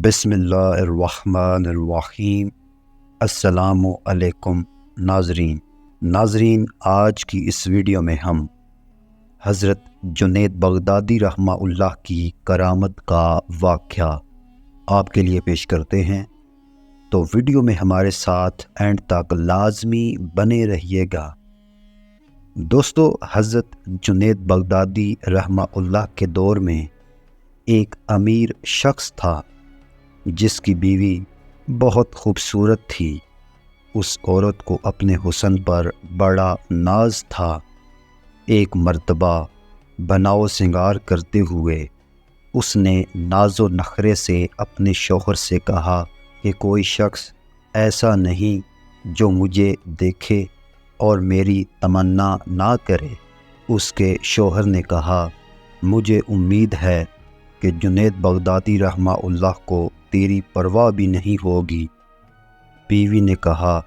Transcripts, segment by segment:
بسم اللہ الرحمن الرحیم۔ السلام علیکم ناظرین، آج کی اس ویڈیو میں ہم حضرت جنید بغدادی رحمہ اللہ کی کرامت کا واقعہ آپ کے لیے پیش کرتے ہیں، تو ویڈیو میں ہمارے ساتھ اینڈ تک لازمی بنے رہیے گا۔ دوستو، حضرت جنید بغدادی رحمہ اللہ کے دور میں ایک امیر شخص تھا جس کی بیوی بہت خوبصورت تھی۔ اس عورت کو اپنے حسن پر بڑا ناز تھا۔ ایک مرتبہ بناؤ سنگار کرتے ہوئے اس نے ناز و نخرے سے اپنے شوہر سے کہا کہ کوئی شخص ایسا نہیں جو مجھے دیکھے اور میری تمنا نہ کرے۔ اس کے شوہر نے کہا، مجھے امید ہے کہ جنید بغدادی رحمہ اللہ کو تیری پرواہ بھی نہیں ہوگی۔ بیوی نے کہا،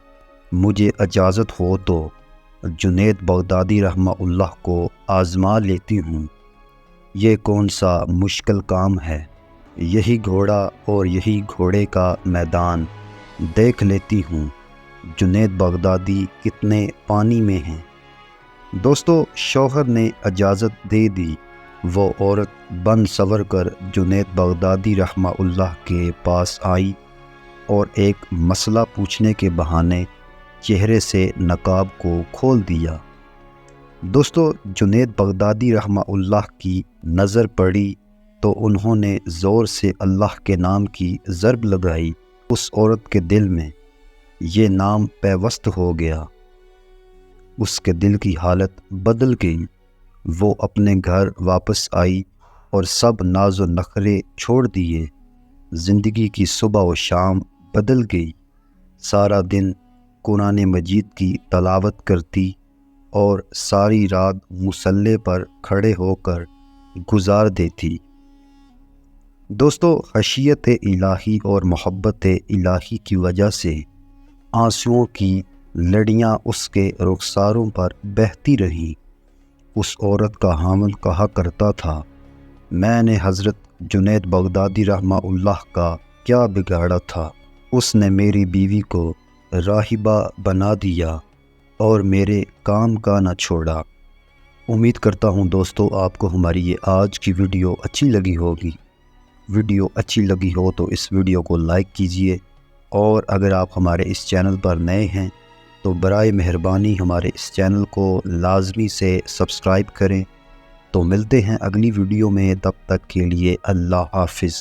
مجھے اجازت ہو تو جنید بغدادی رحمہ اللہ کو آزما لیتی ہوں۔ یہ کون سا مشکل کام ہے، یہی گھوڑا اور یہی گھوڑے کا میدان، دیکھ لیتی ہوں جنید بغدادی کتنے پانی میں ہیں۔ دوستو، شوہر نے اجازت دے دی۔ وہ عورت بن سنور کر جنید بغدادی رحمہ اللہ کے پاس آئی اور ایک مسئلہ پوچھنے کے بہانے چہرے سے نقاب کو کھول دیا۔ دوستو، جنید بغدادی رحمہ اللہ کی نظر پڑی تو انہوں نے زور سے اللہ کے نام کی ضرب لگائی۔ اس عورت کے دل میں یہ نام پیوست ہو گیا۔ اس کے دل کی حالت بدل گئی۔ وہ اپنے گھر واپس آئی اور سب ناز و نخرے چھوڑ دیے۔ زندگی کی صبح و شام بدل گئی۔ سارا دن قرآن مجید کی تلاوت کرتی اور ساری رات مصلی پر کھڑے ہو کر گزار دیتی۔ دوستو، خشیت الہی اور محبت الہی کی وجہ سے آنسوؤں کی لڑیاں اس کے رخساروں پر بہتی رہیں۔ اس عورت کا حامل کہا کرتا تھا، میں نے حضرت جنید بغدادی رحمہ اللہ کا کیا بگاڑا تھا؟ اس نے میری بیوی کو راہبہ بنا دیا اور میرے کام کا نہ چھوڑا۔ امید کرتا ہوں دوستو آپ کو ہماری یہ آج کی ویڈیو اچھی لگی ہوگی۔ ویڈیو اچھی لگی ہو تو اس ویڈیو کو لائک کیجئے، اور اگر آپ ہمارے اس چینل پر نئے ہیں تو برائے مہربانی ہمارے اس چینل کو لازمی سے سبسکرائب کریں۔ تو ملتے ہیں اگلی ویڈیو میں، تب تک کے لیے اللہ حافظ۔